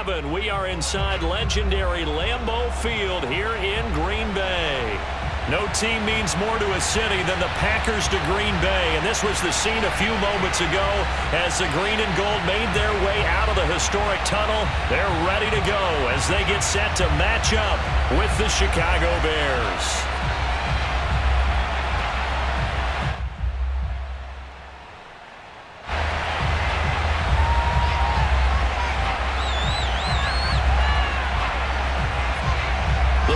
7. We are inside legendary Lambeau Field here in Green Bay. No team means more to a city than the Packers to Green Bay, and this was the scene a few moments ago as the green and gold made their way out of the historic tunnel. They're ready to go as they get set to match up with the Chicago Bears.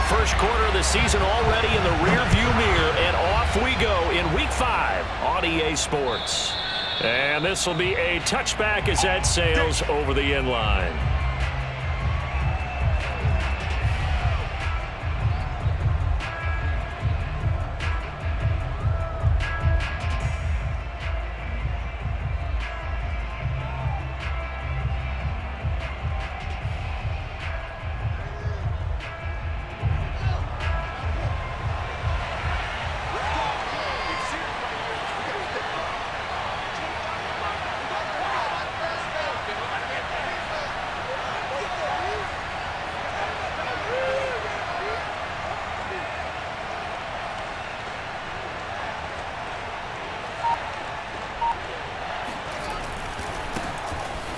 First quarter of the season already in the rearview mirror, and off we go in Week 5 on EA Sports. And this will be a touchback as that sails over the end line.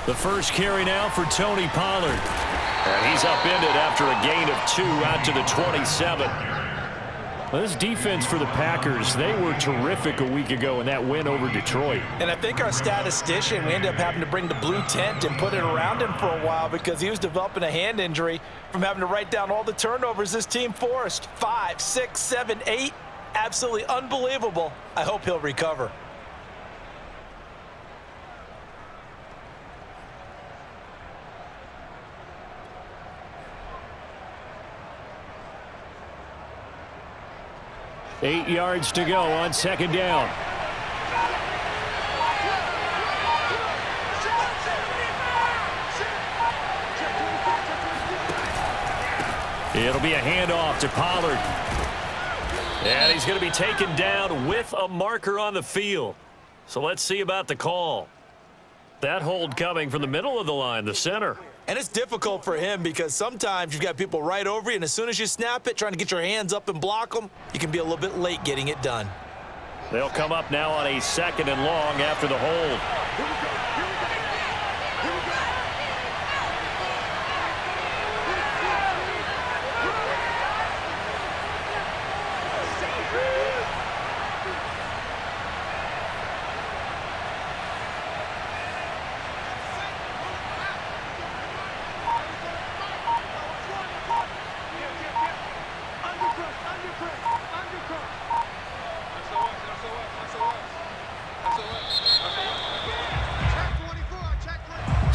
The first carry now for Tony Pollard. And he's upended after a gain of 2 out to the 27. Well, this defense for the Packers, they were terrific a week ago in that win over Detroit. And I think our statistician, we ended up having to bring the blue tent and put it around him for a while because he was developing a hand injury from having to write down all the turnovers this team forced. 5, 6, 7, 8. Absolutely unbelievable. I hope he'll recover. Eight yards to go on second down. It'll be a handoff to Pollard. And he's going to be taken down with a marker on the field. So let's see about the call. That hold coming from the middle of the line, the center. And it's difficult for him because sometimes you've got people right over you, and as soon as you snap it, trying to get your hands up and block them, you can be a little bit late getting it done. They'll come up now on a second and long after the hold.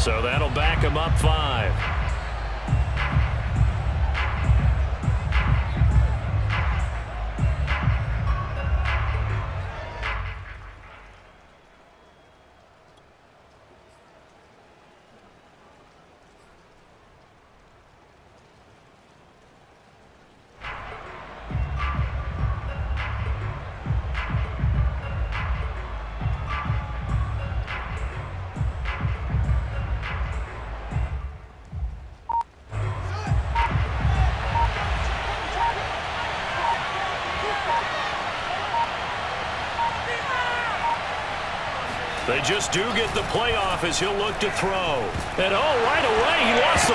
So that'll back him up 5. They just do get the playoff as he'll look to throw. And right away, he lost the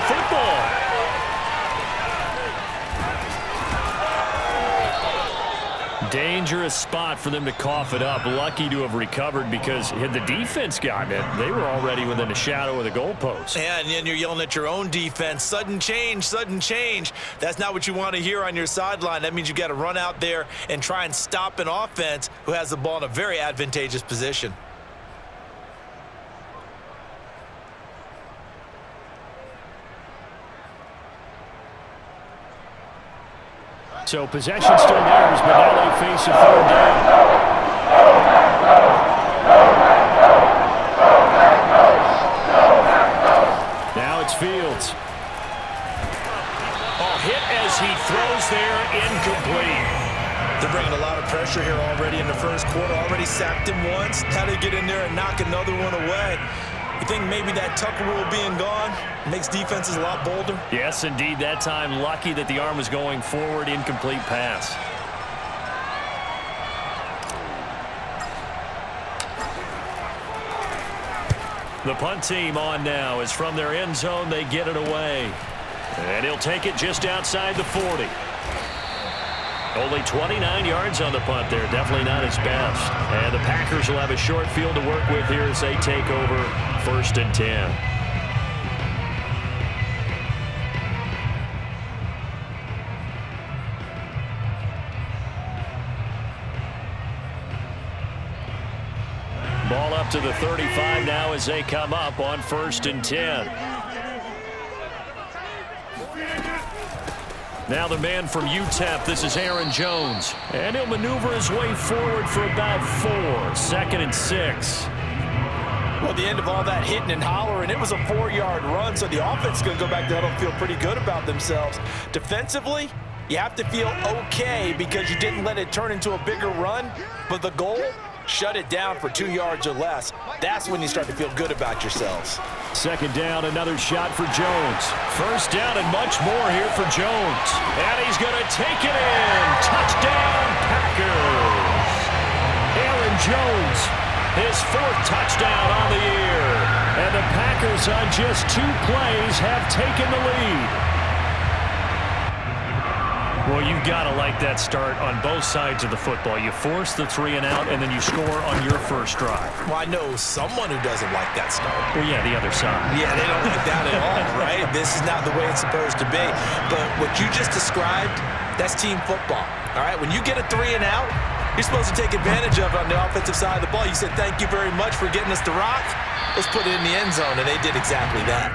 football. Dangerous spot for them to cough it up. Lucky to have recovered because had the defense gotten it, they were already within a shadow of the goalpost. Yeah, and you're yelling at your own defense. Sudden change, sudden change. That's not what you want to hear on your sideline. That means you've got to run out there and try and stop an offense who has the ball in a very advantageous position. So possession still theirs, but now they face a third down. Now it's Fields. Hit as he throws there, incomplete. They're bringing a lot of pressure here already in the first quarter. Already sacked him once. How to get in there and knock another one away. You think maybe that tuck rule being gone makes defenses a lot bolder? Yes, indeed. That time, lucky that the arm was going forward, incomplete pass. The punt team on now is from their end zone. They get it away. And he'll take it just outside the 40. Only 29 yards on the punt there. Definitely not his best. And the Packers will have a short field to work with here as they take over 1st and 10. Ball up to the 35 now as they come up on 1st and 10. Now the man from UTEP, this is Aaron Jones. And he'll maneuver his way forward for about 4. 2nd and 6. Well, at the end of all that hitting and hollering, it was a 4-yard run, so the offense is going to go back there and feel pretty good about themselves. Defensively, you have to feel okay because you didn't let it turn into a bigger run, but the goal, shut it down for 2 yards or less. That's when you start to feel good about yourselves. 2nd down, another shot for Jones. 1st down and much more here for Jones. And he's going to take it in. Touchdown, Packers. Aaron Jones, his 4th touchdown on the year. And the Packers on just 2 plays have taken the lead. Well, you've got to like that start on both sides of the football. You force the 3 and out, and then you score on your first drive. Well, I know someone who doesn't like that start. Well, yeah, the other side. Yeah, they don't like that at all, right? This is not the way it's supposed to be. But what you just described, that's team football, all right? When you get a 3 and out, you're supposed to take advantage of it on the offensive side of the ball. You said, thank you very much for getting us the rock. Let's put it in the end zone, and they did exactly that.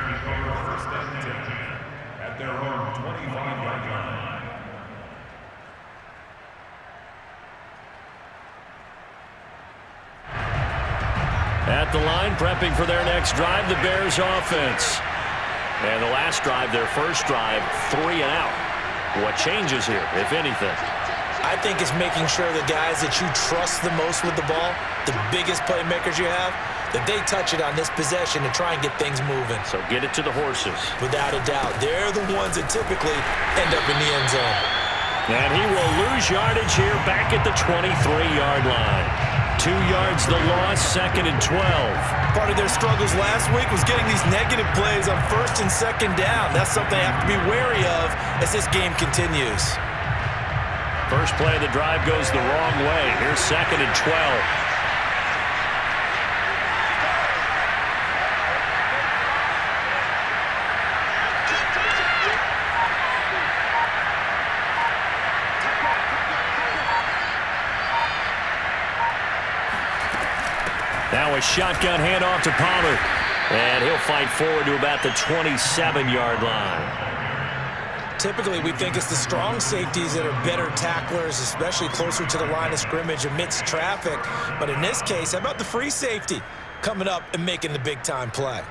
At their own 25-yard line. At the line, prepping for their next drive, the Bears offense. And the last drive, their first drive, 3 and out. What changes here, if anything? I think it's making sure the guys that you trust the most with the ball, the biggest playmakers you have, that they touch it on this possession to try and get things moving. So get it to the horses. Without a doubt. They're the ones that typically end up in the end zone. And he will lose yardage here back at the 23-yard line. 2 yards the loss, 2nd and 12. Part of their struggles last week was getting these negative plays on 1st and 2nd down. That's something they have to be wary of as this game continues. First play of the drive goes the wrong way. Here's 2nd and 12. Now a shotgun handoff to Pollard. And he'll fight forward to about the 27-yard line. Typically, we think it's the strong safeties that are better tacklers, especially closer to the line of scrimmage amidst traffic. But in this case, how about the free safety coming up and making the big-time play?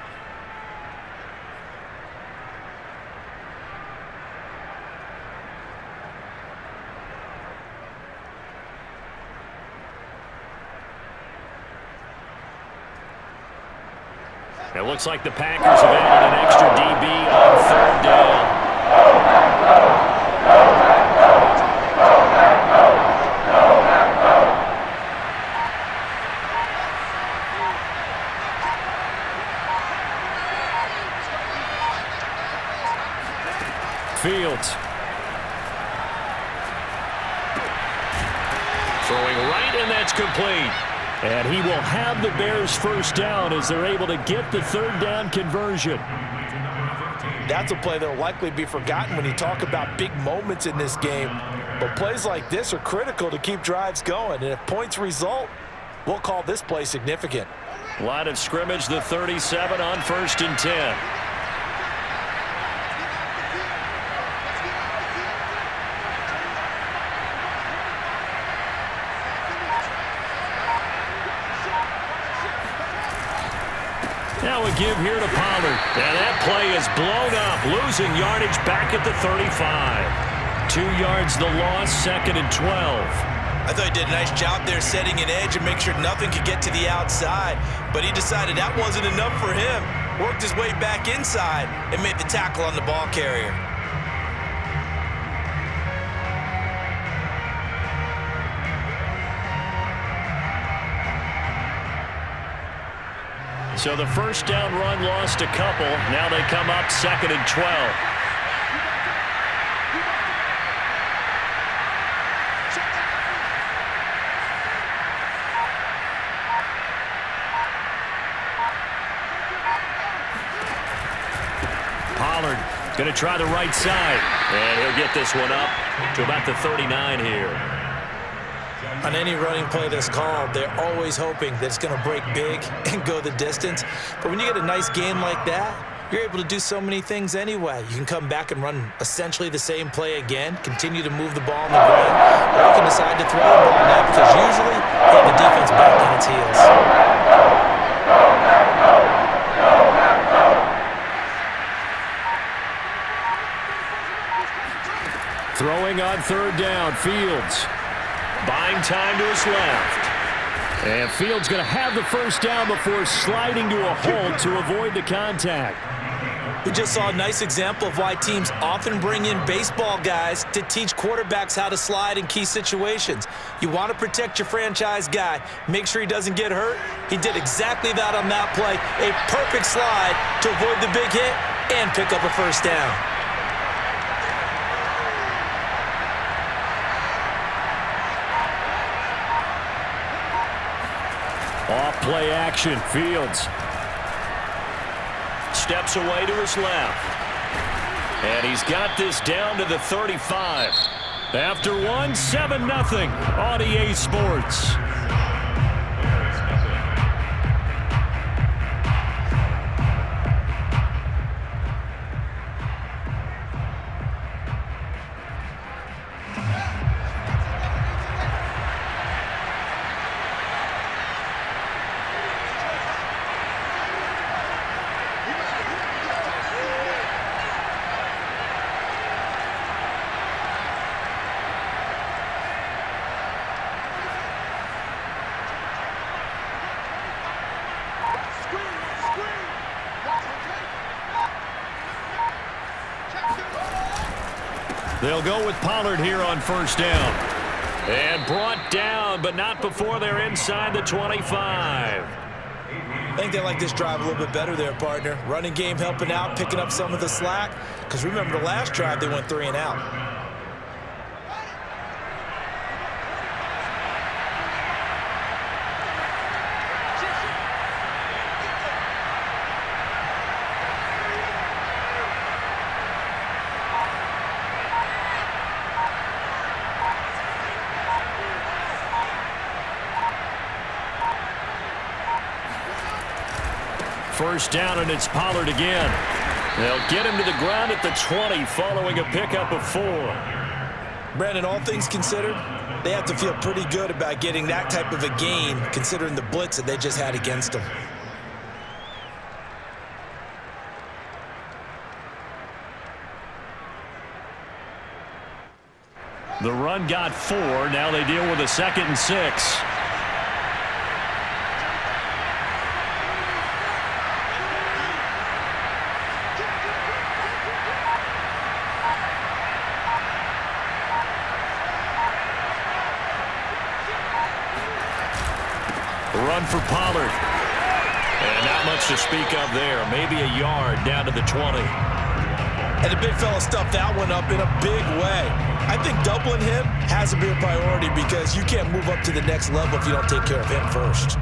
It looks like the Packers have added an extra DB on 3rd down. Fields. Throwing right, and that's complete. And he will have the Bears' first down as they're able to get the 3rd down conversion. That's a play that will likely be forgotten when you talk about big moments in this game. But plays like this are critical to keep drives going. And if points result, we'll call this play significant. Line of scrimmage, the 37 on 1st and 10. Now a give here to Pollard. And that play is blown up, losing yardage back at the 35. 2 yards the loss, 2nd and 12. I thought he did a nice job there setting an edge and make sure nothing could get to the outside. But he decided that wasn't enough for him. Worked his way back inside and made the tackle on the ball carrier. So the first down run lost a couple. Now they come up 2nd and 12. Pollard going to try the right side. And he'll get this one up to about the 39 here. On any running play that's called, they're always hoping that it's going to break big and go the distance. But when you get a nice game like that, you're able to do so many things anyway. You can come back and run essentially the same play again, continue to move the ball on the ground, or you can decide to throw the ball now because usually you have the defense back on its heels. Throwing on 3rd down, Fields. Buying time to his left. And Fields going to have the first down before sliding to a hold to avoid the contact. We just saw a nice example of why teams often bring in baseball guys to teach quarterbacks how to slide in key situations. You want to protect your franchise guy. Make sure he doesn't get hurt. He did exactly that on that play. A perfect slide to avoid the big hit and pick up a first down. Off play action, Fields. Steps away to his left. And he's got this down to the 35. After 7-0 on EA Sports. They'll go with Pollard here on first down. And brought down, but not before they're inside the 25. I think they like this drive a little bit better there, partner. Running game helping out, picking up some of the slack. Because remember the last drive, they went 3 and out. First down, and it's Pollard again. They'll get him to the ground at the 20 following a pickup of 4. Brandon, all things considered, they have to feel pretty good about getting that type of a gain considering the blitz that they just had against them. The run got 4. Now they deal with a 2nd and 6. Run for Pollard. And not much to speak of there. Maybe a yard down to the 20. And the big fella stuffed that one up in a big way. I think doubling him has to be a priority because you can't move up to the next level if you don't take care of him first.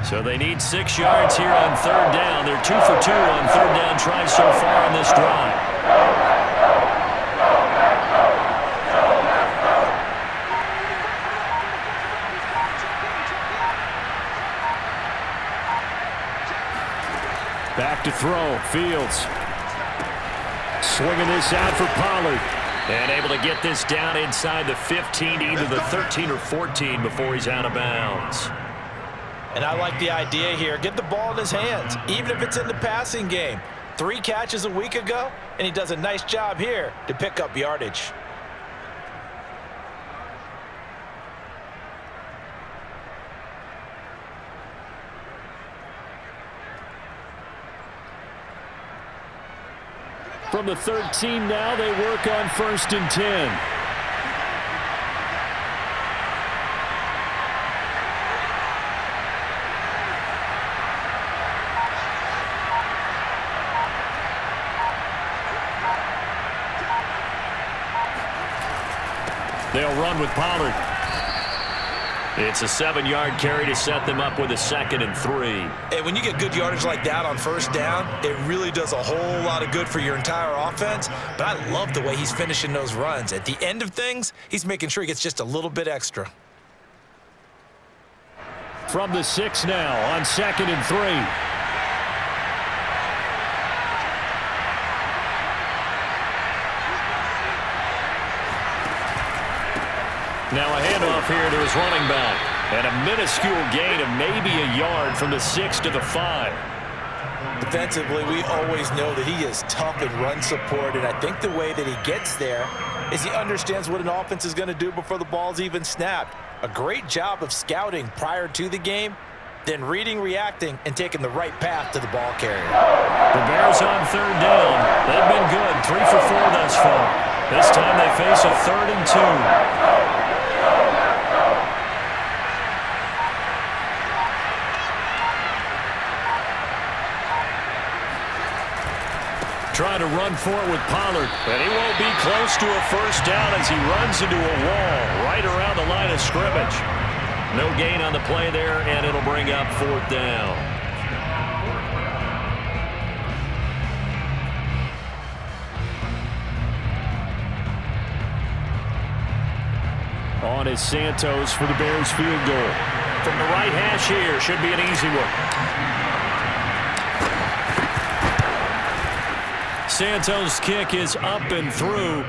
So they need 6 yards here on 3rd down. They're 2 for 2 on 3rd down tries so far on this drive. Back to throw, Fields. Swinging this out for Pollard. And able to get this down inside the 15 to either the 13 or 14 before he's out of bounds. And I like the idea here. Get the ball in his hands, even if it's in the passing game. 3 catches a week ago, and he does a nice job here to pick up yardage. From the 13 now, they work on 1st and 10. They'll run with Pollard. It's a 7-yard carry to set them up with a 2nd and 3. And when you get good yardage like that on 1st down, it really does a whole lot of good for your entire offense. But I love the way he's finishing those runs. At the end of things, he's making sure he gets just a little bit extra. From the 6 now on 2nd and 3. Now a handoff here to his running back. And a minuscule gain of maybe a yard from the 6 to the 5. Defensively, we always know that he is tough in run support, and I think the way that he gets there is he understands what an offense is going to do before the ball's even snapped. A great job of scouting prior to the game, then reading, reacting, and taking the right path to the ball carrier. The Bears on 3rd down. They've been good, 3 for 4 thus far. This time they face a 3rd and 2. Trying to run for it with Pollard, and he won't be close to a 1st down as he runs into a wall right around the line of scrimmage. No gain on the play there, and it'll bring up 4th down. On is Santos for the Bears field goal. From the right hash here, should be an easy one. Santos' kick is up and through.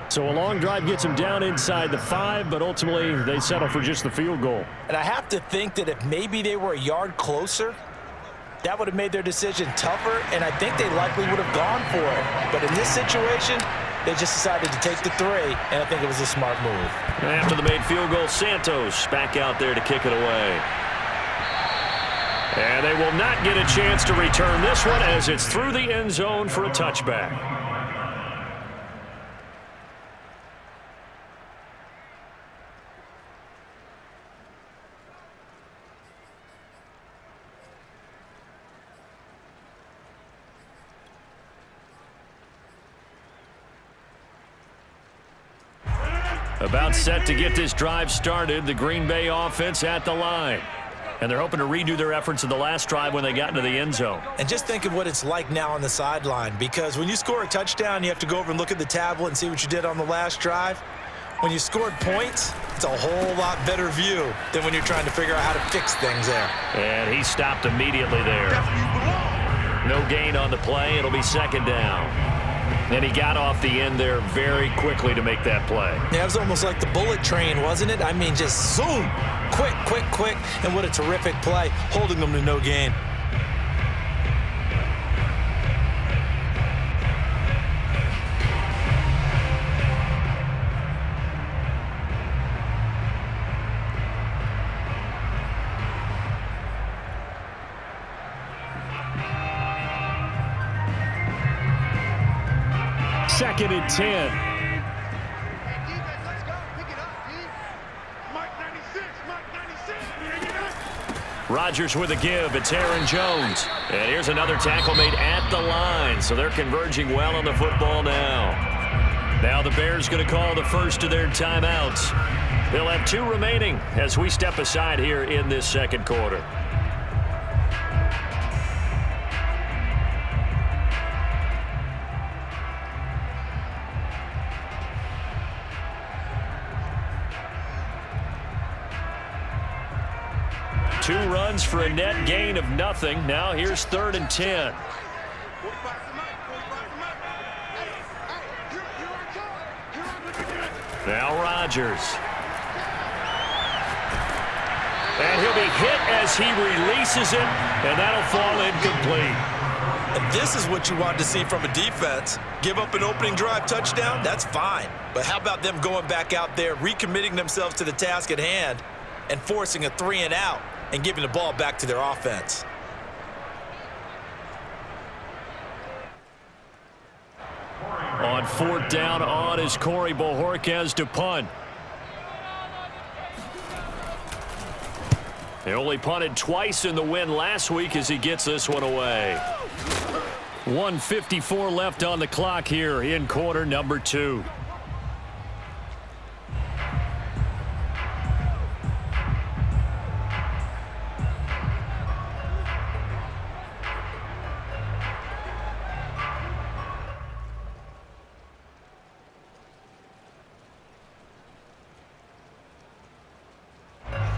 So a long drive gets him down inside the 5, but ultimately they settle for just the field goal. And I have to think that if maybe they were a yard closer, that would have made their decision tougher, and I think they likely would have gone for it. But in this situation, they just decided to take the 3, and I think it was a smart move. After the made field goal, Santos back out there to kick it away. And they will not get a chance to return this one as it's through the end zone for a touchback. About set to get this drive started, the Green Bay offense at the line. And they're hoping to redo their efforts in the last drive when they got into the end zone. And just think of what it's like now on the sideline, because when you score a touchdown, you have to go over and look at the tablet and see what you did on the last drive. When you scored points, it's a whole lot better view than when you're trying to figure out how to fix things there. And he stopped immediately there. No gain on the play. It'll be 2nd down. And he got off the end there very quickly to make that play. Yeah, it was almost like the bullet train, wasn't it? I mean, just zoom. Quick, quick, quick. And what a terrific play, holding them to no gain. Second and 10. Rodgers with a give. It's Aaron Jones. And here's another tackle made at the line. So they're converging well on the football now. Now the Bears going to call the first of their timeouts. They'll have 2 remaining as we step aside here in this 2nd quarter. Two runs for a net gain of nothing. Now here's 3rd and 10. Now Rodgers. And he'll be hit as he releases it, and that'll fall incomplete. And this is what you want to see from a defense. Give up an opening drive touchdown, that's fine. But how about them going back out there, recommitting themselves to the task at hand, and forcing a 3-and-out and giving the ball back to their offense? On 4th down on is Corey Bojorquez to punt. He only punted twice in the win last week as he gets this one away. 1:54 left on the clock here in quarter number 2.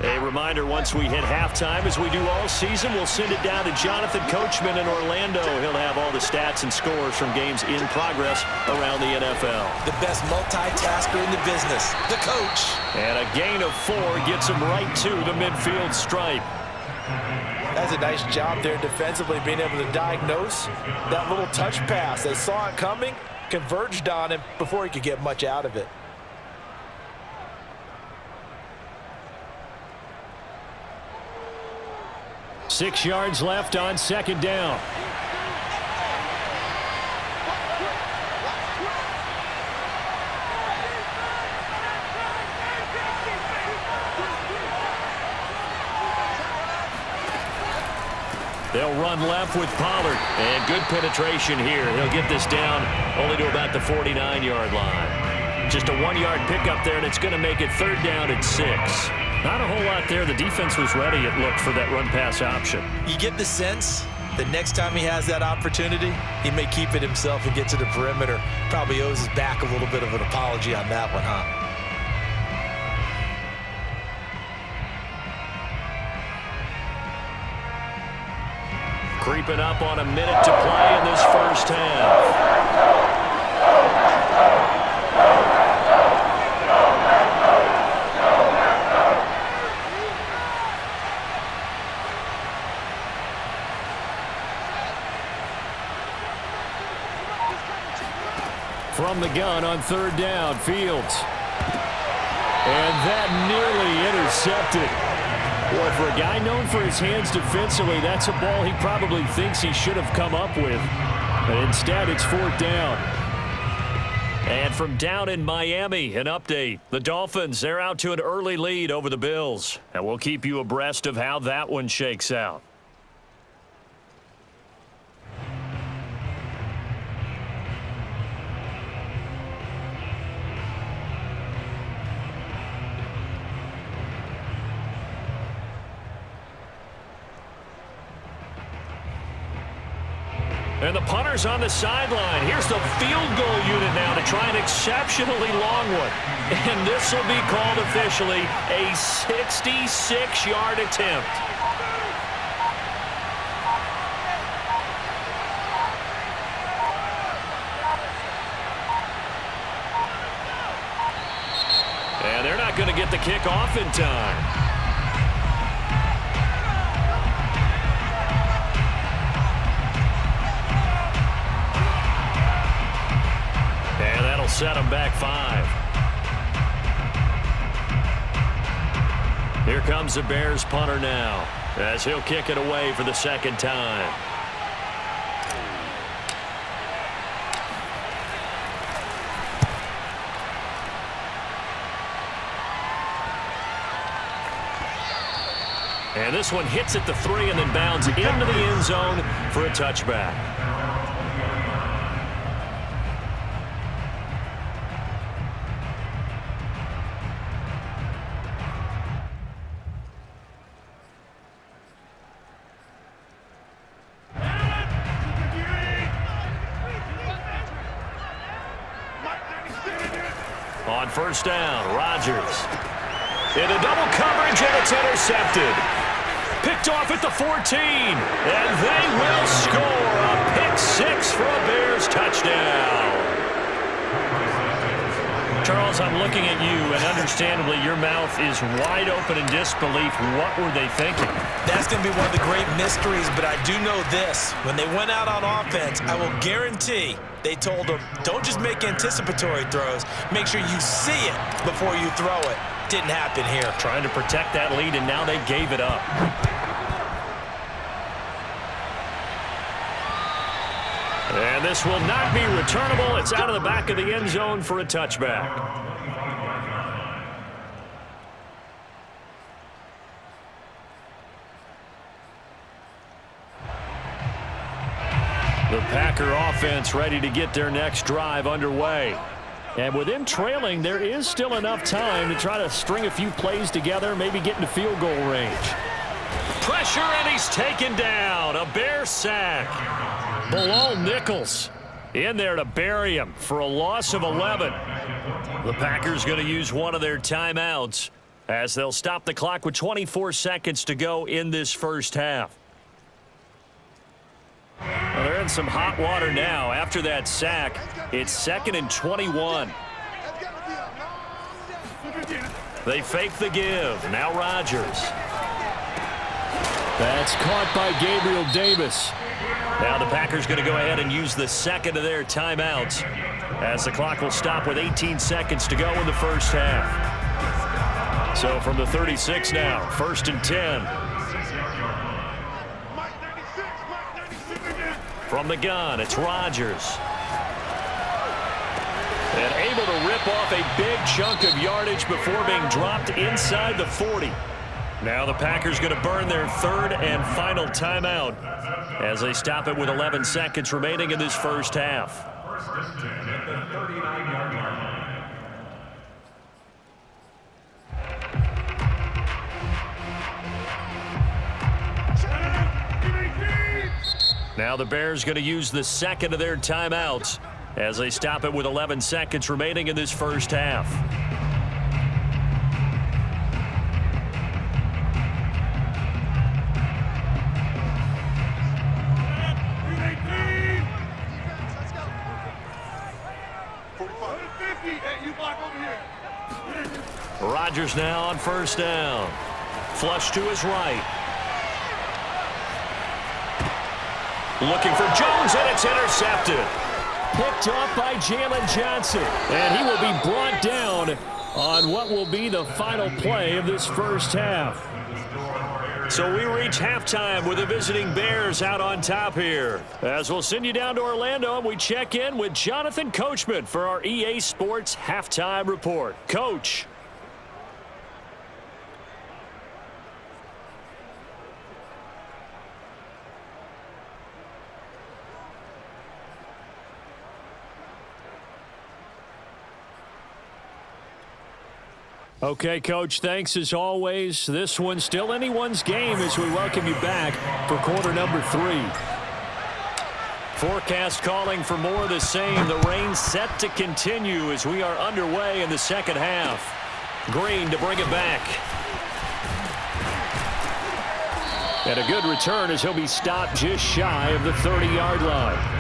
A reminder, once we hit halftime, as we do all season, we'll send it down to Jonathan Coachman in Orlando. He'll have all the stats and scores from games in progress around the NFL. The best multitasker in the business, the coach. And a gain of 4 gets him right to the midfield stripe. That's a nice job there defensively, being able to diagnose that little touch pass. They saw it coming, converged on him before he could get much out of it. Six yards left on 2nd down. They'll run left with Pollard. And good penetration here. He'll get this down only to about the 49-yard line. Just a 1-yard pickup there, and it's going to make it 3rd down and 6. Not a whole lot there. The defense was ready, it looked, for that run-pass option. You get the sense that next time he has that opportunity, he may keep it himself and get to the perimeter. Probably owes his back a little bit of an apology on that one, huh? Creeping up on a minute to play in this first half. From the gun on 3rd down, Fields. And that nearly intercepted. Boy, for a guy known for his hands defensively, that's a ball he probably thinks he should have come up with. But instead, it's 4th down. And from down in Miami, an update. The Dolphins, they're out to an early lead over the Bills. And we'll keep you abreast of how that one shakes out. And the punter's on the sideline. Here's the field goal unit now to try an exceptionally long one. And this will be called officially a 66-yard attempt. And they're not going to get the kick off in time. And that'll set them back 5. Here comes the Bears punter now, as he'll kick it away for the 2nd time. And this one hits at the 3 and then bounds into the end zone for a touchback. On 1st down, Rodgers. Into double coverage, and it's intercepted. Picked off at the 14, and they will score a pick 6 for a Bears touchdown. Charles, I'm looking at you, and understandably, your mouth is wide open in disbelief. What were they thinking? That's going to be one of the great mysteries, but I do know this. When they went out on offense, I will guarantee they told them, don't just make anticipatory throws. Make sure you see it before you throw it. Didn't happen here. Trying to protect that lead, and now they gave it up. And this will not be returnable. It's out of the back of the end zone for a touchback. The Packer offense ready to get their next drive underway. And with them trailing, there is still enough time to try to string a few plays together, maybe get into field goal range. Pressure, and he's taken down. A Bear sack. Bilal Nichols in there to bury him for a loss of 11. The Packers going to use one of their timeouts as they'll stop the clock with 24 seconds to go in this first half. Well, they're in some hot water now. After that sack, it's 2nd and 21. They fake the give. Now Rodgers. That's caught by Gabriel Davis. Now the Packers going to go ahead and use the second of their timeouts as the clock will stop with 18 seconds to go in the first half. So from the 36 now, 1st and 10. From the gun, it's Rodgers. And able to rip off a big chunk of yardage before being dropped inside the 40. Now the Packers going to burn their third and final timeout as they stop it with 11 seconds remaining in this first half. Now the Bears going to use the second of their timeouts as they stop it with 11 seconds remaining in this first half. Rodgers now on first down. Flush to his right. Looking for Jones, and it's intercepted. Picked off by Jalen Johnson. And he will be brought down on what will be the final play of this first half. So we reach halftime with the visiting Bears out on top here. As we'll send you down to Orlando, and we check in with Jonathan Coachman for our EA Sports Halftime Report. Coach. Okay, Coach, thanks as always. This one's still anyone's game as we welcome you back for quarter number 3. Forecast calling for more of the same. The rain set to continue as we are underway in the second half. Green to bring it back. And a good return as he'll be stopped just shy of the 30-yard line.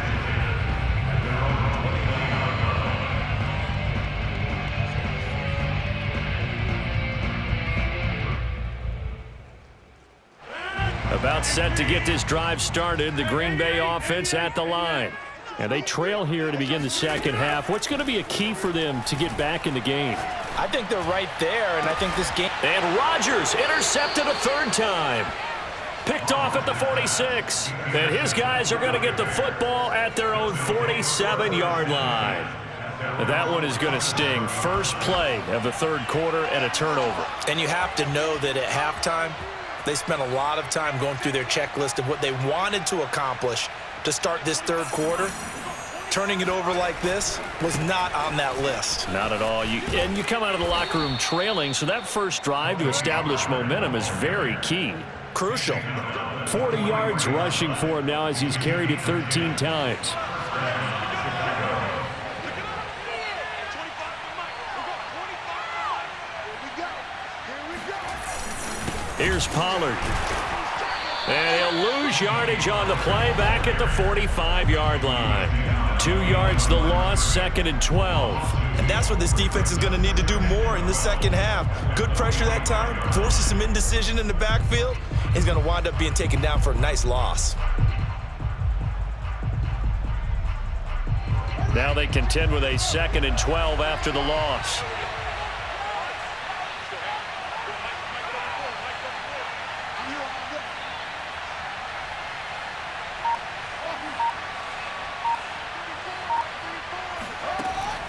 About set to get this drive started. The Green Bay offense at the line. And they trail here to begin the second half. What's going to be a key for them to get back in the game? I think they're right there, and I think this game... And Rodgers intercepted a third time. Picked off at the 46. And his guys are going to get the football at their own 47-yard line. And that one is going to sting. First play of the third quarter and a turnover. And you have to know that at halftime, they spent a lot of time going through their checklist of what they wanted to accomplish to start this third quarter. Turning it over like this was not on that list. Not at all. You come out of the locker room trailing, so that first drive to establish momentum is very key. Crucial. 40 yards rushing for him now as he's carried it 13 times. Here's Pollard. And he'll lose yardage on the play back at the 45-yard line. 2 yards the loss, 2nd and 12. And that's what this defense is going to need to do more in the second half. Good pressure that time, forces some indecision in the backfield. He's going to wind up being taken down for a nice loss. Now they contend with a 2nd and 12 after the loss.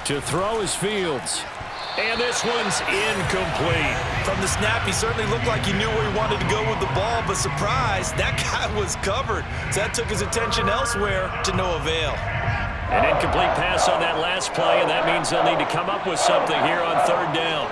To throw is Fields. And this one's incomplete. From the snap, he certainly looked like he knew where he wanted to go with the ball, but surprise, that guy was covered. So that took his attention elsewhere to no avail. An incomplete pass on that last play, and that means they'll need to come up with something here on 3rd down.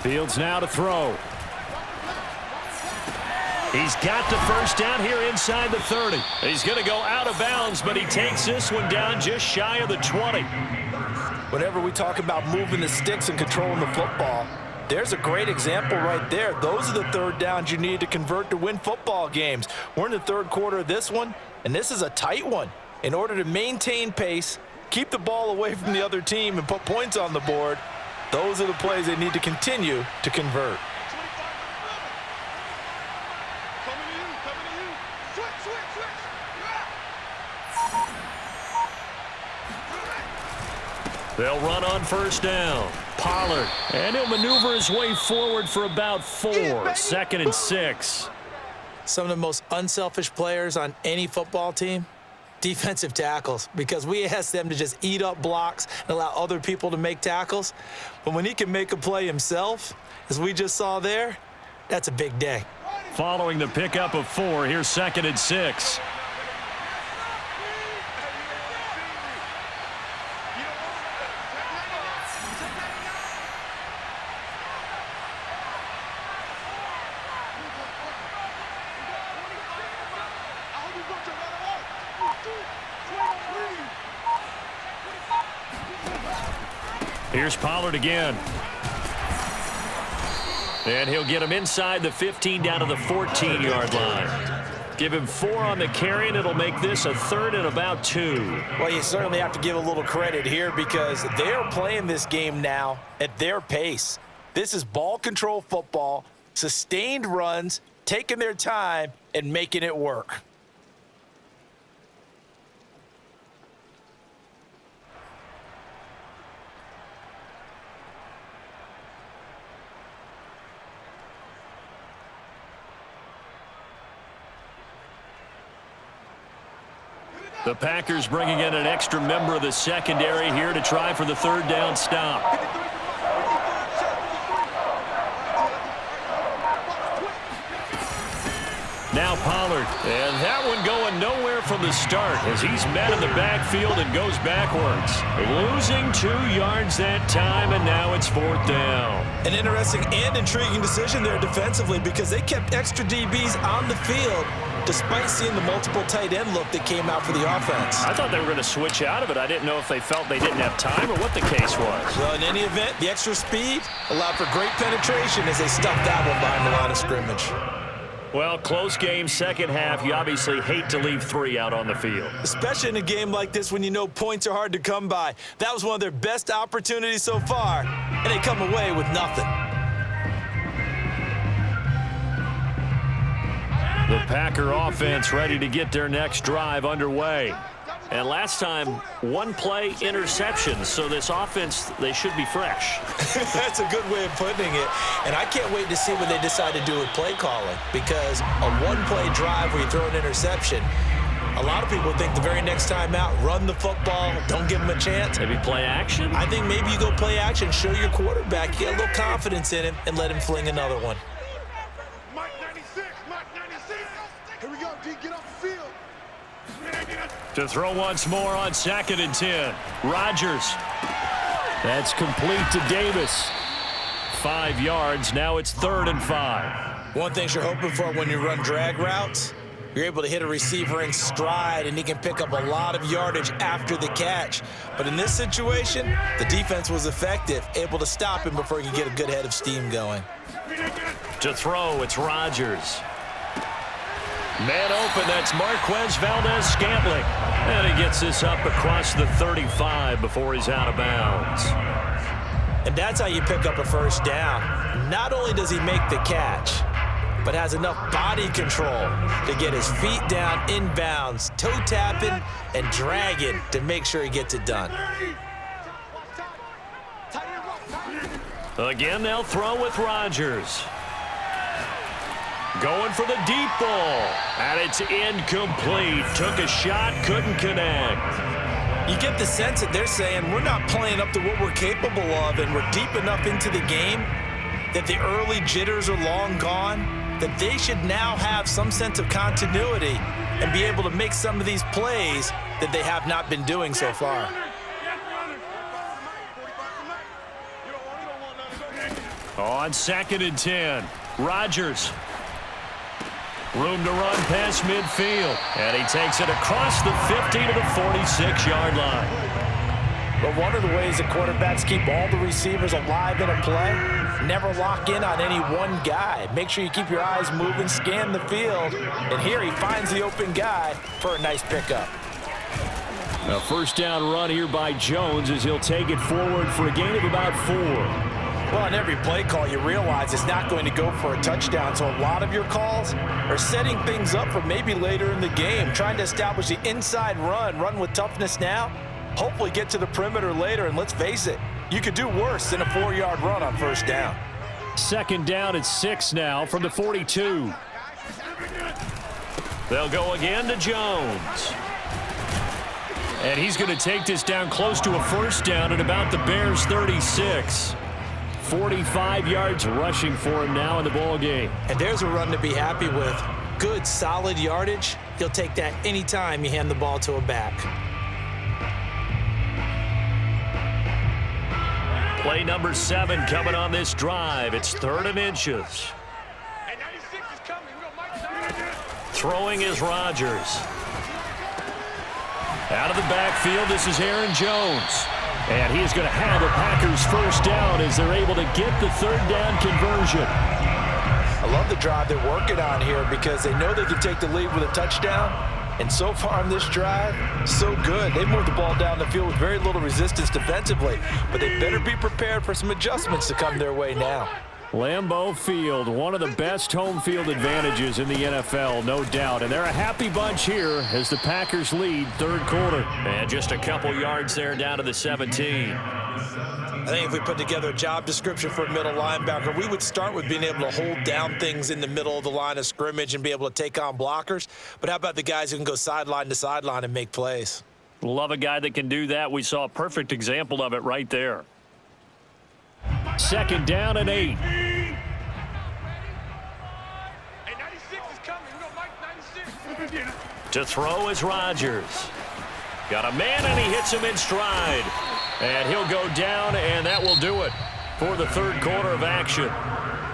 Fields now to throw. He's got the first down here inside the 30. He's going to go out of bounds, but he takes this one down just shy of the 20. Whenever we talk about moving the sticks and controlling the football, there's a great example right there. Those are the 3rd downs you need to convert to win football games. We're in the 3rd quarter of this one, and this is a tight one. In order to maintain pace, keep the ball away from the other team, and put points on the board, those are the plays they need to continue to convert. They'll run on 1st down. Pollard. And he'll maneuver his way forward for about 4. 2nd and 6. Some of the most unselfish players on any football team, defensive tackles, because we ask them to just eat up blocks and allow other people to make tackles. But when he can make a play himself, as we just saw there, that's a big day. Following the pickup of 4, here's 2nd and 6. Here's Pollard again. And he'll get him inside the 15 down to the 14-yard line. Give him 4 on the carry, and it'll make this a 3rd and about 2. Well, you certainly have to give a little credit here because they're playing this game now at their pace. This is ball control football, sustained runs, taking their time, and making it work. The Packers bringing in an extra member of the secondary here to try for the 3rd down stop. Now Pollard, and that one going nowhere from the start as he's met in the backfield and goes backwards. Losing 2 yards that time, and now it's 4th down. An interesting and intriguing decision there defensively because they kept extra DBs on the field despite seeing the multiple tight end look that came out for the offense. I thought they were going to switch out of it. I didn't know if they felt they didn't have time or what the case was. Well, in any event, the extra speed allowed for great penetration as they stuffed that one behind the line of scrimmage. Well, close game, second half. You obviously hate to leave 3 out on the field. Especially in a game like this when you know points are hard to come by. That was one of their best opportunities so far, and they come away with nothing. The Packer offense ready to get their next drive underway. And last time, 1 play interception, so this offense, they should be fresh. That's a good way of putting it. And I can't wait to see what they decide to do with play calling, because a 1-play drive where you throw an interception, a lot of people think the very next time out, run the football, don't give them a chance. Maybe play action? I think maybe you go play action, show your quarterback, get a little confidence in him, and let him fling another one. Mike 96, Mike 96. Here we go, D, get off the field. To throw once more on 2nd and 10. Rodgers. That's complete to Davis. 5 yards. Now it's 3rd and 5. One thing you're hoping for when you run drag routes, You're able to hit a receiver in stride, and he can pick up a lot of yardage after the catch. But in this situation, the defense was effective, able to stop him before he could get a good head of steam going. To throw, it's Rodgers. Man open, that's Marquez Valdez-Scantling. And he gets this up across the 35 before he's out of bounds. And that's how you pick up a first down. Not only does he make the catch, but has enough body control to get his feet down inbounds, toe tapping and dragging to make sure he gets it done. Again, they'll throw with Rodgers. Going for the deep ball. And it's incomplete. Took a shot, couldn't connect. You get the sense that they're saying we're not playing up to what we're capable of, and we're deep enough into the game that the early jitters are long gone, that they should now have some sense of continuity and be able to make some of these plays that they have not been doing so far. On 2nd and 10, Rodgers. Room to run past midfield. And he takes it across the 50 to the 46-yard line. But one of the ways that quarterbacks keep all the receivers alive in a play, never lock in on any one guy. Make sure you keep your eyes moving, scan the field. And here he finds the open guy for a nice pickup. A first down run here by Jones as he'll take it forward for a gain of about 4. Well, on every play call, you realize it's not going to go for a touchdown, so a lot of your calls are setting things up for maybe later in the game, trying to establish the inside run with toughness now, hopefully get to the perimeter later, and let's face it, you could do worse than a 4-yard run on first down. 2nd down at 6 now from the 42. They'll go again to Jones. And he's going to take this down close to a first down at about the Bears' 36. 45 yards rushing for him now in the ball game. And there's a run to be happy with. Good, solid yardage. He'll take that anytime you hand the ball to a back. Play number 7 coming on this drive. It's 3rd and inches. Throwing is Rodgers. Out of the backfield, this is Aaron Jones. And he is going to have the Packers first down as they're able to get the 3rd down conversion. I love the drive they're working on here because they know they can take the lead with a touchdown. And so far on this drive, so good. They moved the ball down the field with very little resistance defensively. But they better be prepared for some adjustments to come their way now. Lambeau Field, one of the best home field advantages in the NFL, no doubt. And they're a happy bunch here as the Packers lead 3rd quarter. And just a couple yards there down to the 17. I think if we put together a job description for a middle linebacker, we would start with being able to hold down things in the middle of the line of scrimmage and be able to take on blockers. But how about the guys who can go sideline to sideline and make plays? Love a guy that can do that. We saw a perfect example of it right there. 2nd down and 8. To throw is Rodgers. Got a man, and he hits him in stride. And he'll go down, and that will do it for the 3rd quarter of action.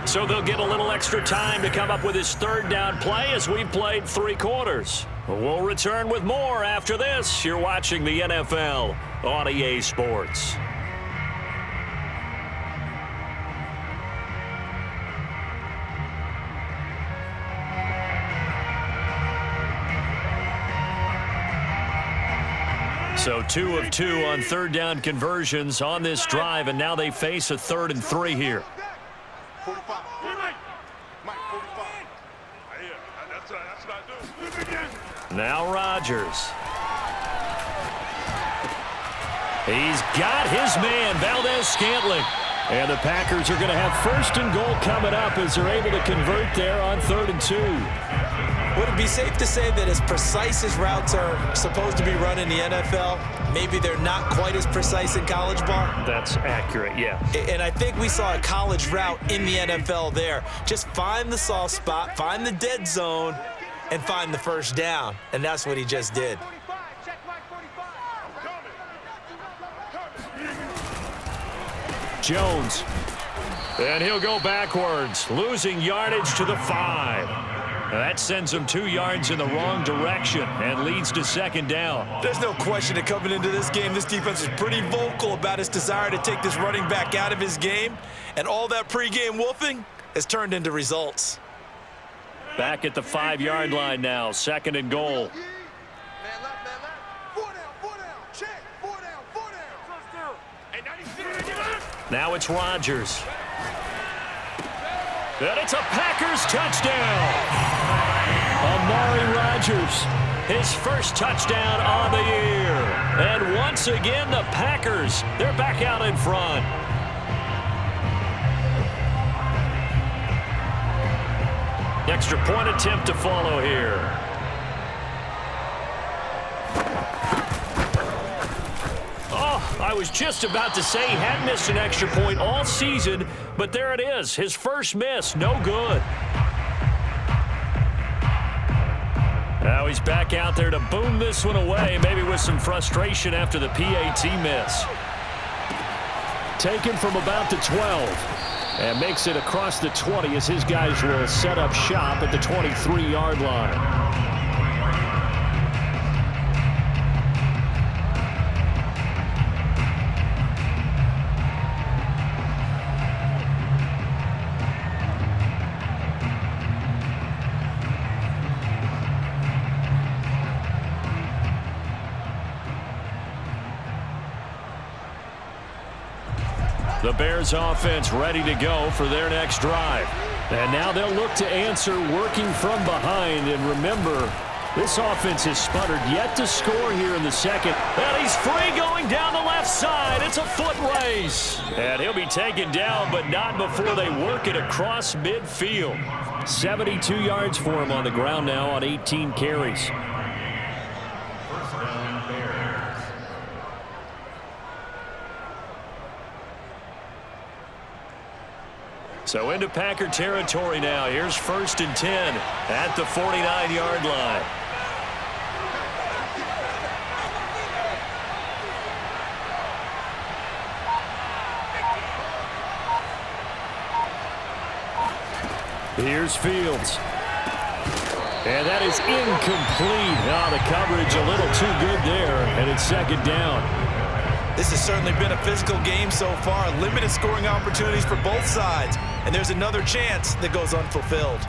So they'll get a little extra time to come up with his 3rd down play as we've played 3 quarters. We'll return with more after this. You're watching the NFL on EA Sports. So 2 of 2 on 3rd down conversions on this drive, and now they face a 3rd and 3 here. 45. Mike, 45. That's what I do. Now Rodgers. He's got his man, Valdez-Scantling. And the Packers are going to have 1st and goal coming up as they're able to convert there on 3rd and 2. Would it be safe to say that as precise as routes are supposed to be run in the NFL, maybe they're not quite as precise in college ball? That's accurate, yeah. And I think we saw a college route in the NFL there. Just find the soft spot, find the dead zone, and find the first down. And that's what he just did. Jones. And he'll go backwards, losing yardage to the 5. That sends him 2 yards in the wrong direction and leads to second down. There's no question that coming into this game, this defense is pretty vocal about its desire to take this running back out of his game, and all that pregame wolfing has turned into results. Back at the 5-yard line now, second and goal. Man left, man left. 4 down, check. 4 down. Hey, 96. Now it's Rodgers. And it's a Packers touchdown. Amari Rodgers, his first touchdown on the year. And once again, the Packers, they're back out in front. Extra point attempt to follow here. Oh, I was just about to say he hadn't missed an extra point all season, but there it is, his first miss, no good. Now he's back out there to boom this one away, maybe with some frustration after the PAT miss. Taken from about the 12. And makes it across the 20 as his guys will set up shop at the 23-yard line. The Bears offense ready to go for their next drive. And now they'll look to answer working from behind. And remember, this offense has sputtered yet to score here in the second. And he's free going down the left side. It's a foot race. And he'll be taken down, but not before they work it across midfield. 72 yards for him on the ground now on 18 carries. So into Packer territory now. Here's 1st and 10 at the 49-yard line. Here's Fields. And that is incomplete. Oh, the coverage a little too good there, and it's second down. This has certainly been a physical game so far. Limited scoring opportunities for both sides. And there's another chance that goes unfulfilled.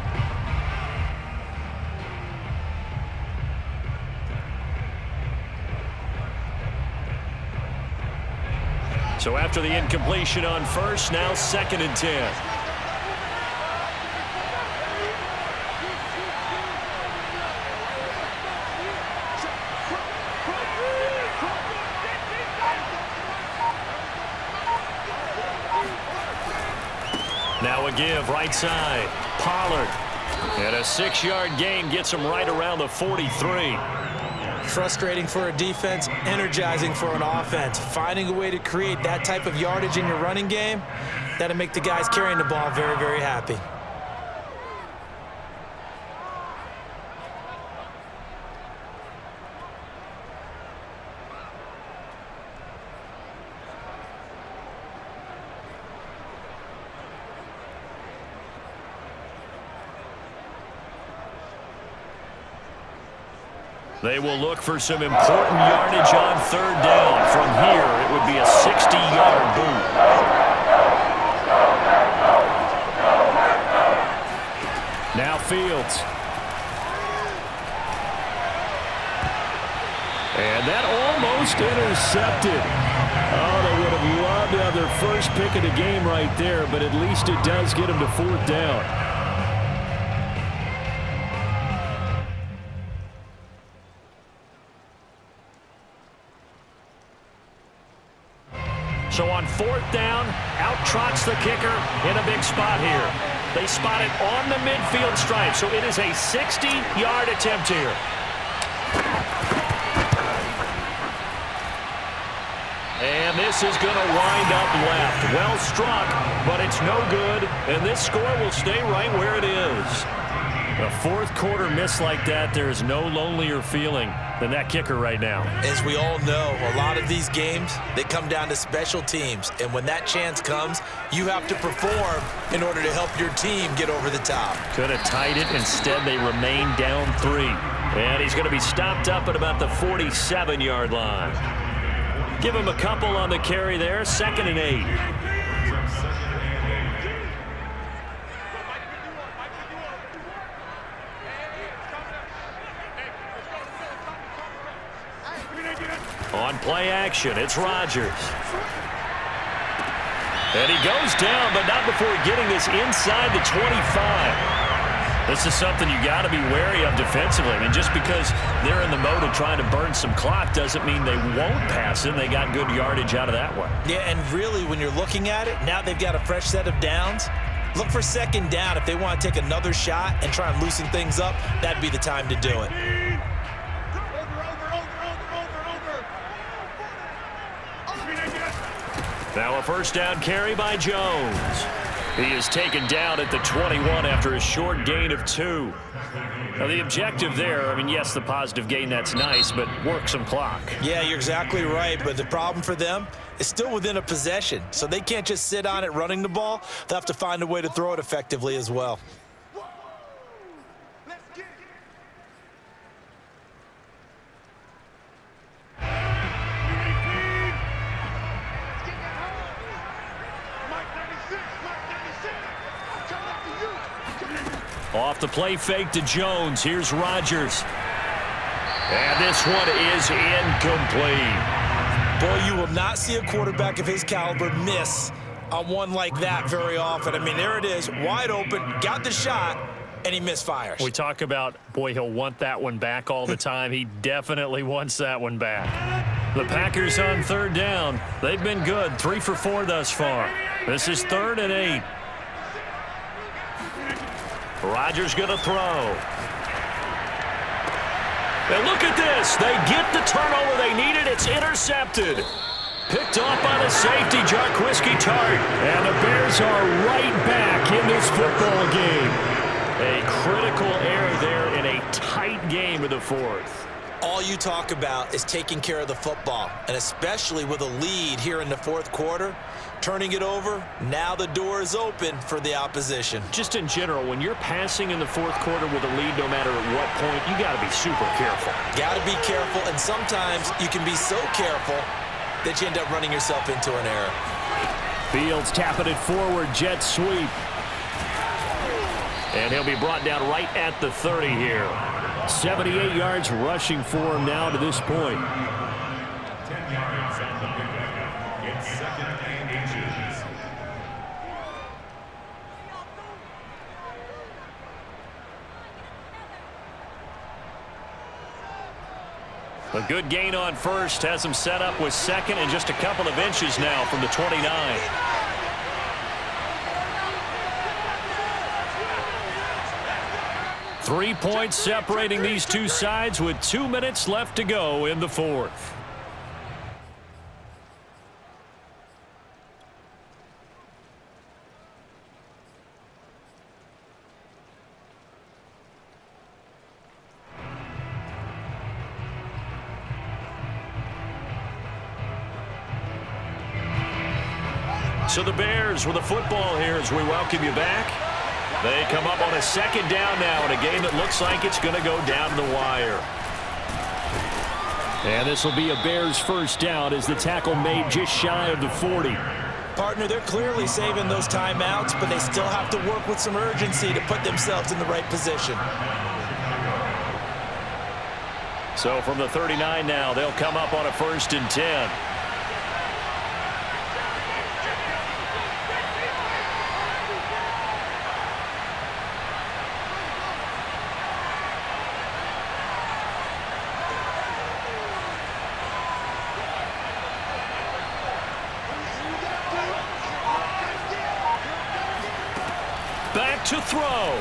So after the incompletion on first, now 2nd and 10. Now a give, right side. Pollard. And a 6-yard gain gets him right around the 43. Frustrating for a defense, energizing for an offense. Finding a way to create that type of yardage in your running game, that'll make the guys carrying the ball very, very happy. They will look for some important yardage on 3rd down. From here, it would be a 60-yard boot. Now Fields. And that almost intercepted. Oh, they would have loved to have their first pick of the game right there, but at least it does get them to 4th down. So on 4th down, out trots the kicker in a big spot here. They spot it on the midfield stripe, so it is a 60-yard attempt here. And this is going to wind up left. Well struck, but it's no good, and this score will stay right where it is. A 4th quarter miss like that, there is no lonelier feeling. than that kicker right now. As we all know, a lot of these games, they come down to special teams. And when that chance comes, you have to perform in order to help your team get over the top. Could have tied it. Instead, they remain down 3. And he's going to be stopped up at about the 47-yard line. Give him a couple on the carry there. 2nd and 8. On play action, it's Rodgers. And he goes down, but not before getting this inside the 25. This is something you got to be wary of defensively. I mean, just because they're in the mode of trying to burn some clock doesn't mean they won't pass it. They got good yardage out of that one. Yeah, and really, when you're looking at it, now they've got a fresh set of downs. Look for 2nd down. If they want to take another shot and try and loosen things up, that'd be the time to do it. Now a 1st down carry by Jones. He is taken down at the 21 after a short gain of 2. Now the objective there, I mean, yes, the positive gain, that's nice, but work some clock. Yeah, you're exactly right, but the problem for them is still within a possession, so they can't just sit on it running the ball. They'll have to find a way to throw it effectively as well. Off the play fake to Jones. Here's Rodgers. And this one is incomplete. Boy, you will not see a quarterback of his caliber miss on one like that very often. I mean, there it is, wide open, got the shot, and he misfires. We talk about, boy, he'll want that one back all the time. He definitely wants that one back. The Packers on 3rd down. They've been good, 3 for 4 thus far. This is 3rd and 8. Rodgers going to throw. And look at this. They get the turnover they needed. It's intercepted. Picked off by the safety, Jarquiski Tart. And the Bears are right back in this football game. A critical error there in a tight game in the 4th. All you talk about is taking care of the football, and especially with a lead here in the 4th quarter, turning it over, now the door is open for the opposition. Just in general, when you're passing in the 4th quarter with a lead, no matter at what point, you got to be super careful. Got to be careful, and sometimes you can be so careful that you end up running yourself into an error. Fields tapping it forward, jet sweep. And he'll be brought down right at the 30 here. 78 yards rushing for him now to this point. 10 yards on the pickup. It's 2nd and 8. A good gain on 1st has him set up with 2nd and just a couple of inches now from the 29. Three points separating these two sides with 2 minutes left to go in the 4th. So the Bears with the football here as we welcome you back. They come up on a 2nd down now in a game that looks like it's going to go down to the wire. And this will be a Bears 1st down as the tackle made just shy of the 40. Partner, they're clearly saving those timeouts, but they still have to work with some urgency to put themselves in the right position. So from the 39 now, they'll come up on a 1st and 10. Back to throw.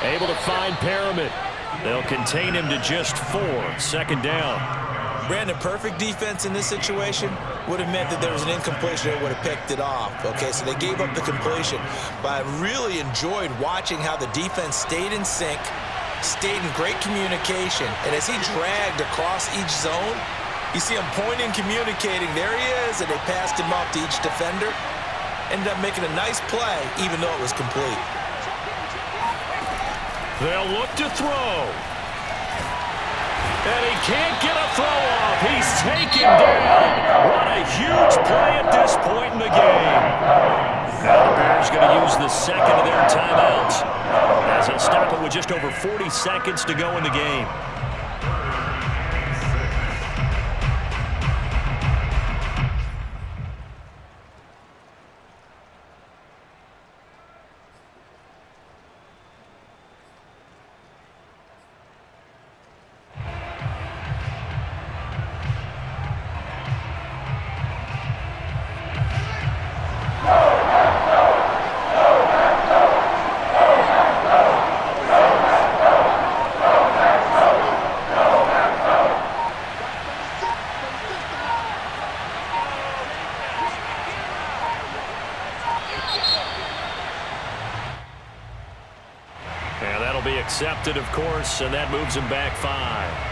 Able to find Perriman. They'll contain him to just 4. 2nd down. Brandon, perfect defense in this situation would have meant that there was an incompletion. They would have picked it off. Okay, so they gave up the completion. But I really enjoyed watching how the defense stayed in sync, stayed in great communication. And as he dragged across each zone, you see him pointing, communicating. There he is, and they passed him up to each defender. Ended up making a nice play, even though it was complete. They'll look to throw. And he can't get a throw off. He's taken down. What a huge play at this point in the game. Now the Bears going to use the second of their timeouts as they'll stop it with just over 40 seconds to go in the game. Accepted, of course, and that moves him back 5.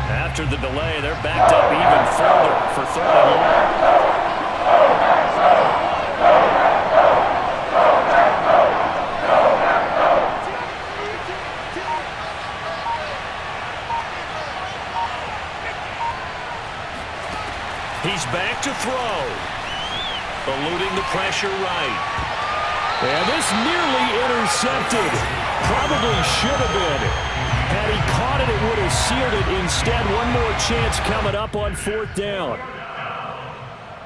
After the delay, they're backed up even further for 3rd and long. He's back to throw. Eluding the pressure right. And this nearly intercepted. Probably should have been. Had he caught it, it would have sealed it. Instead, one more chance coming up on 4th down.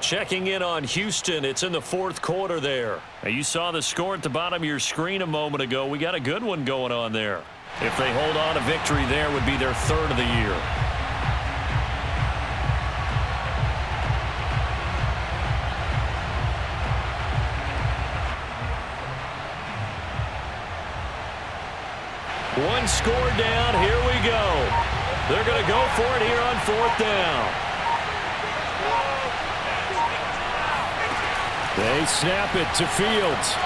Checking in on Houston. It's in the 4th quarter there. Now, you saw the score at the bottom of your screen a moment ago. We got a good one going on there. If they hold on, a victory there would be their 3rd of the year. One score down. Here we go. They're going to go for it here on 4th down. They snap it to Fields.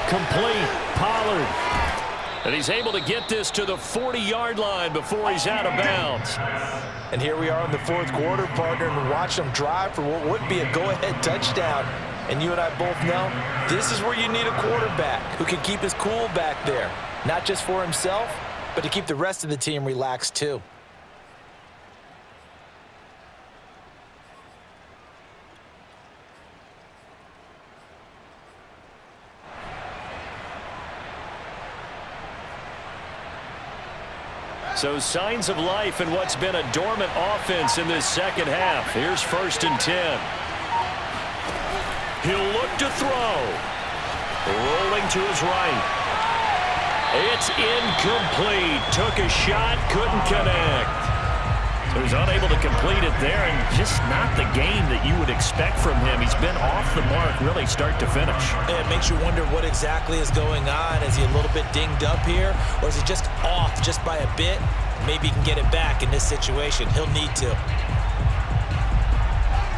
Complete. Pollard. And he's able to get this to the 40-yard line before he's out of bounds. And here we are in the 4th quarter, partner, and watch them drive for what would be a go-ahead touchdown. And you and I both know this is where you need a quarterback who can keep his cool back there. Not just for himself, but to keep the rest of the team relaxed too. So signs of life in what's been a dormant offense in this second half. Here's 1st and 10. He'll look to throw. Rolling to his right. It's incomplete. Took a shot, couldn't connect. So he's unable to complete it there, and just not the game that you would expect from him. He's been off the mark really start to finish. It makes you wonder what exactly is going on. Is he a little bit dinged up here, or is he just off just by a bit? Maybe he can get it back in this situation. He'll need to.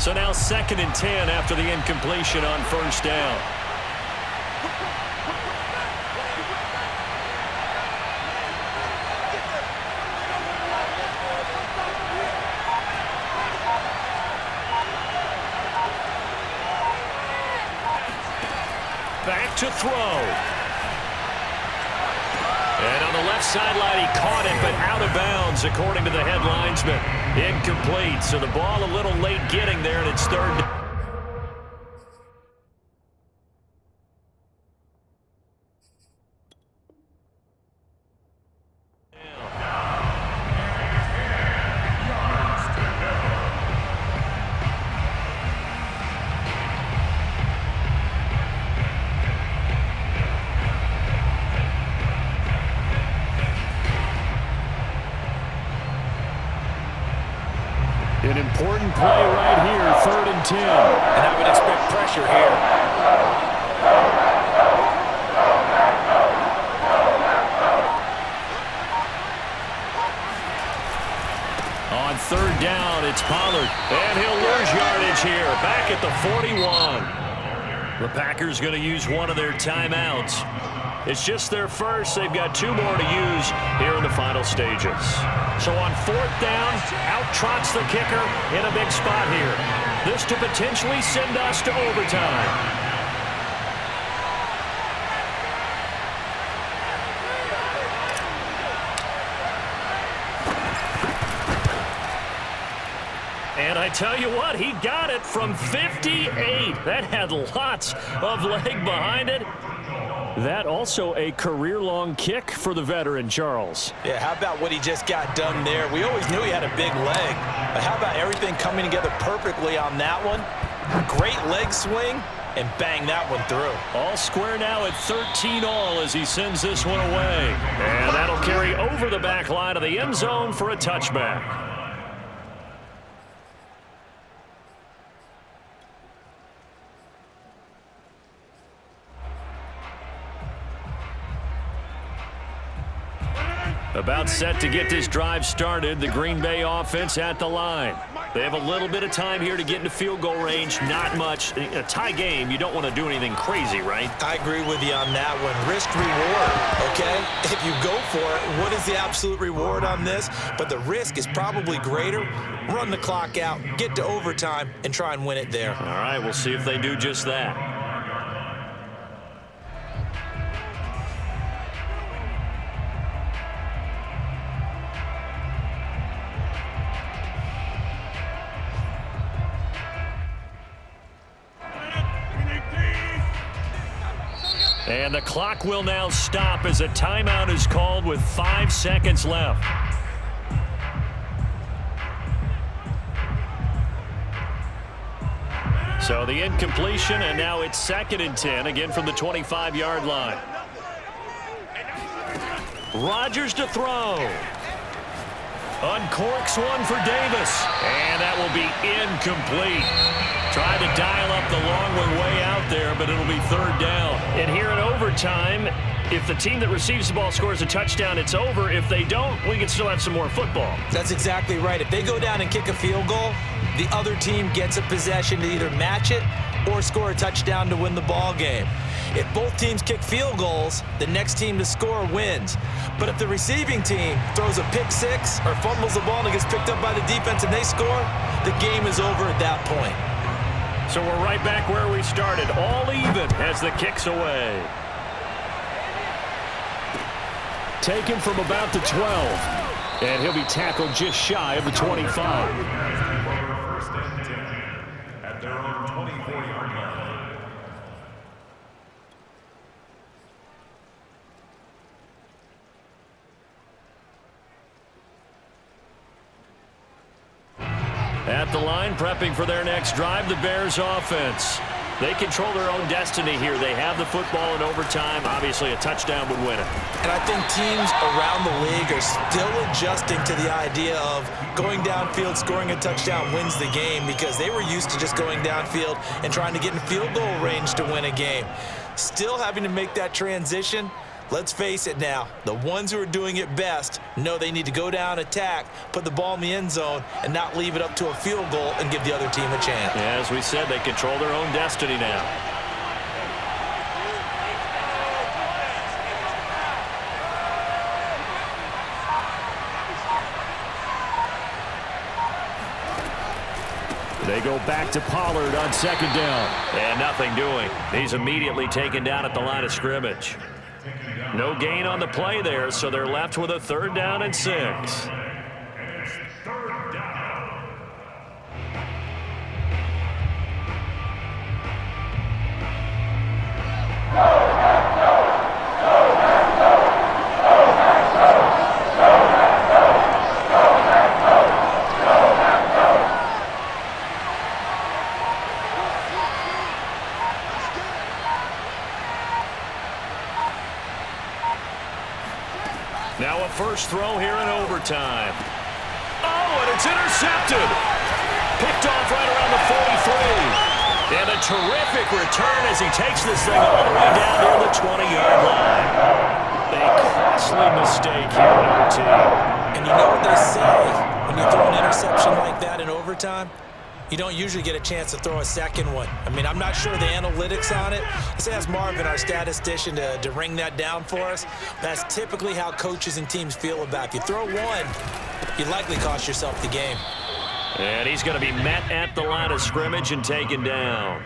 So now 2nd and 10 after the incompletion on 1st down. Back to throw. And on the left sideline, he caught it, but out of bounds, according to the head linesman. Incomplete, so the ball a little late getting there, and it's 3rd. pressure here. On third down, it's Pollard. And he'll lose yardage here. Back at the 41. The Packers going to use one of their timeouts. It's just their first. They've got 2 more to use here in the final stages. So on fourth down, out trots the kicker in a big spot here. This to potentially send us to overtime. And I tell you what, he got it from 58. That had lots of leg behind it. That also a career-long kick for the veteran, Charles. Yeah, how about what he just got done there? We always knew he had a big leg. But how about everything coming together perfectly on that one? Great leg swing, and bang that one through. All square now at 13 all as he sends this one away. And that'll carry over the back line of the end zone for a touchback. About set to get this drive started, the Green Bay offense at the line. They have a little bit of time here to get into field goal range, not much. A tie game, you don't want to do anything crazy, right? I agree with you on that one. Risk reward, okay? If you go for it, what is the absolute reward on this? But the risk is probably greater. Run the clock out, get to overtime, and try and win it there. All right, we'll see if they do just that. And the clock will now stop as a timeout is called with 5 seconds left. So the incompletion, and now it's 2nd and 10, again from the 25-yard line. Rodgers to throw. Uncorks one for Davis. And that will be incomplete. Tried to dial up the long way out there, but it'll be 3rd down. And here in overtime, if the team that receives the ball scores a touchdown, it's over. If they don't, we can still have some more football. That's exactly right. If they go down and kick a field goal, the other team gets a possession to either match it or score a touchdown to win the ball game. If both teams kick field goals, the next team to score wins. But if the receiving team throws a pick six or fumbles the ball and it gets picked up by the defense and they score, the game is over at that point. So we're right back where we started, all even as the kick's away. Taken from about the 12, and he'll be tackled just shy of the 25. First and 10 at their own 24-yard line. At the line, prepping for their next drive, the Bears offense. They control their own destiny here. They have the football in overtime. Obviously, a touchdown would win it. And I think teams around the league are still adjusting to the idea of going downfield, scoring a touchdown wins the game, because they were used to just going downfield and trying to get in field goal range to win a game. Still having to make that transition. Let's face it now, the ones who are doing it best know they need to go down, attack, put the ball in the end zone, and not leave it up to a field goal and give the other team a chance. Yeah, as we said, they control their own destiny now. They go back to Pollard on 2nd down. And nothing doing. He's immediately taken down at the line of scrimmage. No gain on the play there, so they're left with a 3rd down and 6. And it's 3rd down. Now a first throw here in overtime. Oh, and it's intercepted. Picked off right around the 43. And a terrific return as he takes this thing all the way down near the 20-yard line. A costly mistake here in OT. And you know what they say, when you throw an interception like that in overtime, you don't usually get a chance to throw a second one. I mean, I'm not sure the analytics on it. Let's ask Marvin, our statistician, to ring that down for us. That's typically how coaches and teams feel about it. If you throw one, you likely cost yourself the game. And he's going to be met at the line of scrimmage and taken down.